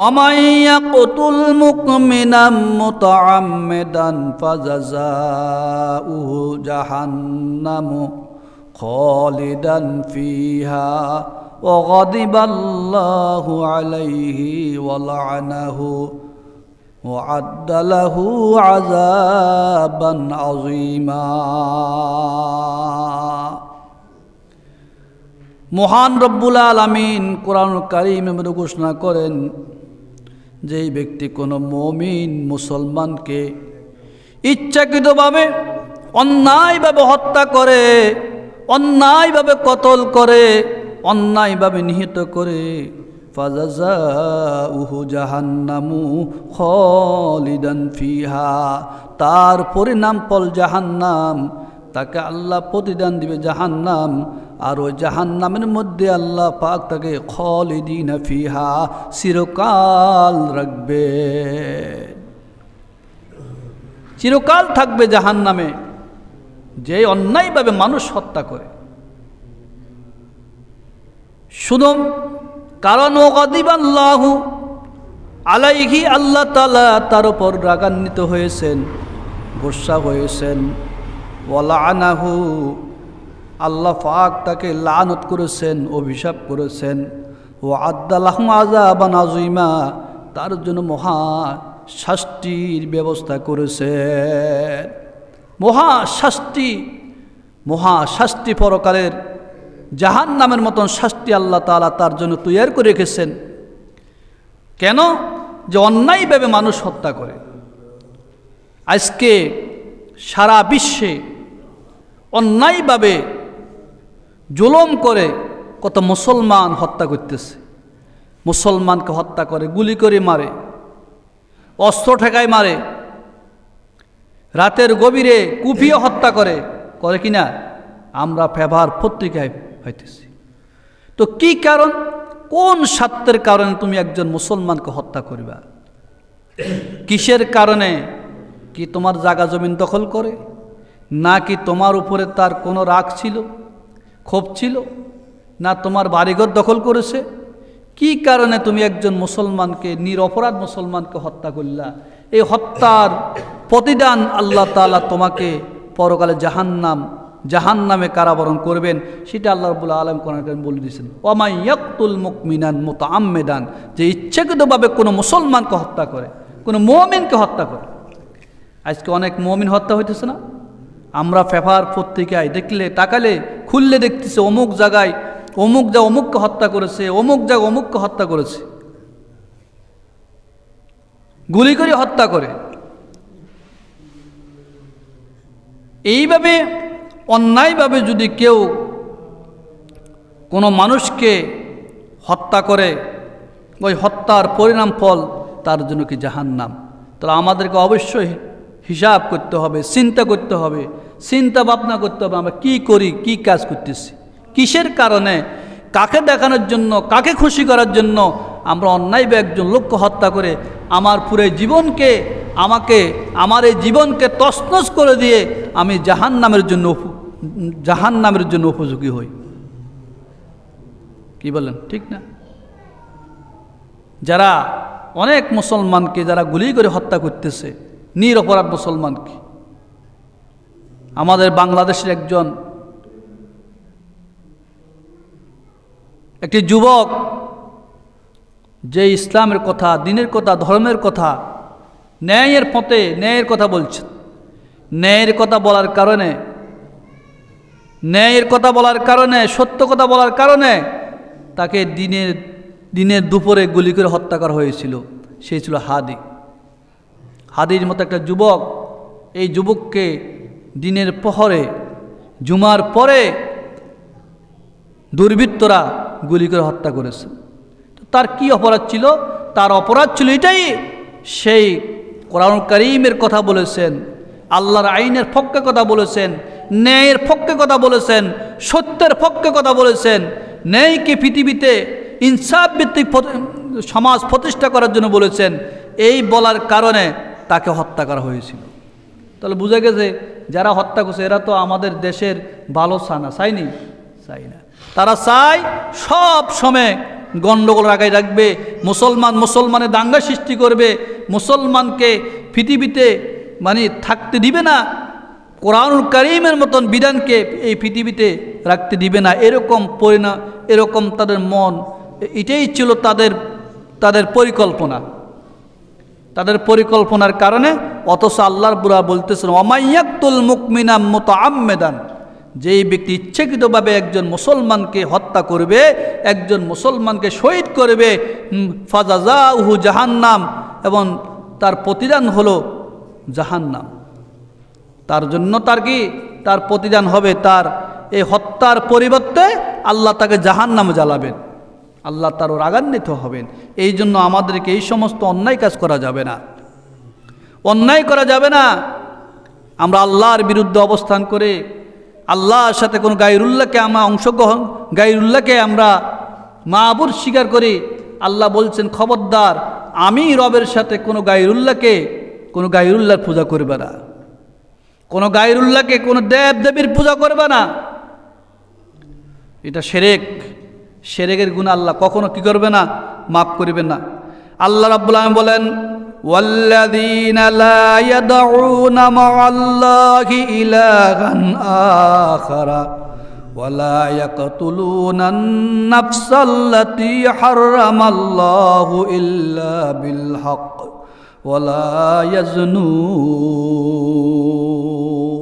ومن يقتل مؤمنا متعمدا فجزاؤه جهنم خالدا فيها وغضب الله عليه ولعنه وأعد له عذابا عظيما। মহান রব্বুল আলামিন কোরআনুল কারীমে ঘোষণা করেন, যেই ব্যক্তি কোনো মুমিন মুসলমানকে ইচ্ছাকৃতভাবে অন্যায়ভাবে হত্যা করে, অন্যায়ভাবে কতল করে, অন্যায়ভাবে নিহত করে, ফাজাযাউহু জাহান্নামু খালিদান ফিহা, তার পরিণাম ফল জাহান্নাম, তাকে আল্লাহ প্রতিদান দিবে জাহান্নাম। আর ওই জাহান্নামের মধ্যে আল্লাহ পাক তাকে খালিদিনা ফিহা, চিরকাল রাখবে, চিরকাল থাকবে জাহান্নামে যে অন্যায়ভাবে মানুষ হত্যা করে। শুধু কারণ ওয়াগাদিবাল্লাহু আলাইহি, আল্লাহ তাআলা তার উপর রাগান্বিত হয়েছেন, গোসা হয়েছেন। ওয়ালানাহু, আল্লাহ পাক তাকে লানত করেছেন, অভিশাপ করেছেন। ওয়া'আদ্দা লাহু আযাবান আযীমা, তার জন্য মহা শাস্তির ব্যবস্থা করেছেন। মহা শাস্তি পরকালের জাহান্নামের মতন শাস্তি আল্লাহ তাআলা তার জন্য তৈরি করে রেখেছেন। কেন? যে অন্যায়ভাবে মানুষ হত্যা করে। আজকে সারা বিশ্বে অন্যায়ভাবে জুলুম করে কত মুসলমান হত্যা করতেছে। মুসলমানকে হত্যা করে, গুলি করে মারে, অস্ত্র ঠেকায় মারে, রাতের গভীরে কুপিয়ে হত্যা করে কিনা আমরা পেপার পত্রিকায় পাইতেছি। তো কি কারণ, কোন স্বার্থের কারণে তুমি একজন মুসলমানকে হত্যা করিবা? কিসের কারণে? কি তোমার জায়গা জমিন দখল করে, নাকি তোমার উপরে তার কোনো রাগ ছিল, ক্ষোভ ছিল, না তোমার বাড়িঘর দখল করেছে? কি কারণে তুমি একজন মুসলমানকে, নিরপরাধ মুসলমানকে হত্যা করলা? এই হত্যার প্রতিদান আল্লাহ তাআলা তোমাকে পরকালে জাহান্নামে কারাবরণ করবেন, সেটা আল্লাহ রাব্বুল আলামিন কোরআনে বলে দিয়েছেন। ওয়া ইয়াকতুল মুমিনান মুতাআম্মিদান, যে ইচ্ছাকৃতভাবে কোনো মুসলমানকে হত্যা করে, কোনো মুমিনকে হত্যা করে। আজকে অনেক মুমিন হত্যা হইতেছে না? আমরা পেপার পত্রিকায় দেখলে, তাকালে, খুললে দেখতেছে অমুক জায়গায় অমুককে হত্যা করেছে, অমুক জায়গায় অমুককে হত্যা করেছে, গুলি করে হত্যা করে। এইভাবে অন্যায়ভাবে যদি কেউ কোনো মানুষকে হত্যা করে, ওই হত্যার পরিণাম ফল তার জন্য কি জাহান্নাম। তাহলে আমাদেরকে অবশ্যই হিসাব করতে হবে, চিন্তা করতে হবে, চিন্তা ভাবনা করতে হবে আমরা কি করি, কি কাজ করতেছি, কিসের কারণে, কাকে দেখানোর জন্য, কাকে খুশি করার জন্য আমরা অন্যায়ভাবে একজন লোককে হত্যা করে আমার পুরো জীবনকে, আমার এই জীবনকে তছনছ করে দিয়ে আমি জাহান্নামের জন্য উপযোগী হই। কি বলেন, ঠিক না? যারা অনেক মুসলমানকে যারা গুলি করে হত্যা করতেছে, নিরপরাধ মুসলমানকে। আমাদের বাংলাদেশের একটি যুবক, যে ইসলামের কথা, দ্বীনের কথা, ধর্মের কথা, ন্যায়ের পথে ন্যায়ের কথা বলছেন, ন্যায়ের কথা বলার কারণে, সত্য কথা বলার কারণে তাকে দিনের দুপুরে গুলি করে হত্যা করা হয়েছিল। সে ছিল হাদির মতো একটা যুবক। এই যুবককে দিনের প্রহরে, জুমার পরে দুর্বৃত্তরা গুলি করে হত্যা করেছে। তো তার কি অপরাধ ছিল? তার অপরাধ ছিল এটাই, সেই কোরআনুল কারীমের কথা বলেছেন, আল্লাহর আইনের পক্ষে কথা বলেছেন, ন্যায়ের পক্ষে কথা বলেছেন, সত্যের পক্ষে কথা বলেছেন, ন্যায়কে পৃথিবীতে ইনসাফ ভিত্তিক সমাজ প্রতিষ্ঠা করার জন্য বলেছেন। এই বলার কারণে তাকে হত্যা করা হয়েছিল। তাহলে বুঝা গেছে যারা হত্যা করছে এরা তো আমাদের দেশের ভালো চায় না, চাই না। তারা চায় সব সময় গণ্ডগোল লাগাই রাখবে, মুসলমানের দাঙ্গা সৃষ্টি করবে, মুসলমানকে পৃথিবীতে মানে থাকতে দিবে না, কোরআনুল কারীমের মতন বিধানকে এই পৃথিবীতে রাখতে দিবে না, এরকম তাদের মন, এটাই ছিল তাদের পরিকল্পনা। তাদের পরিকল্পনার কারণে অথচ আল্লাহর বুরা বলতেছেন ওয়ামাইয়াকতুল মুকমিনা মুতাআম্মিদান, যেই ব্যক্তি ইচ্ছাকৃতভাবে একজন মুসলমানকে হত্যা করবে, একজন মুসলমানকে শহীদ করবে, ফাজাজাউহু জাহান্নাম, এবং তার প্রতিদান হলো জাহান্নাম। তার জন্য তার প্রতিদান হবে তার এই হত্যার পরিবর্তে আল্লাহ তাকে জাহান্নামে জ্বালাবেন, আল্লাহ তার রাগান্বিত হবেন। এই জন্য আমাদেরকে এই সমস্ত অন্যায় কাজ করা যাবে না, অন্যায় করা যাবে না। আমরা আল্লাহর বিরুদ্ধে অবস্থান করে আল্লাহর সাথে কোনো গায়রুল্লাহকে আমরা মাবুদ স্বীকার করি। আল্লাহ বলছেন খবরদার, আমি রবের সাথে কোনো গায়রুল্লাহর পূজা করবে না, কোনো গায়রুল্লাহকে, কোনো দেবদেবীর পূজা করবে না। এটা শিরকের গুনাহ আল্লাহ কখনো কি করবে না, মাফ করবেন না। আল্লাহ রাব্বুল আলামিন বলেন ওয়াল্লাযীনা লা ইয়াদউনা মা'আল্লাহি ইলাহান আখারা ওয়া লা ইয়াকতুলুনান নাফসাল্লাতী হারামাল্লাহু ইল্লা বিল হক ওয়া লা ইয়াজনুন।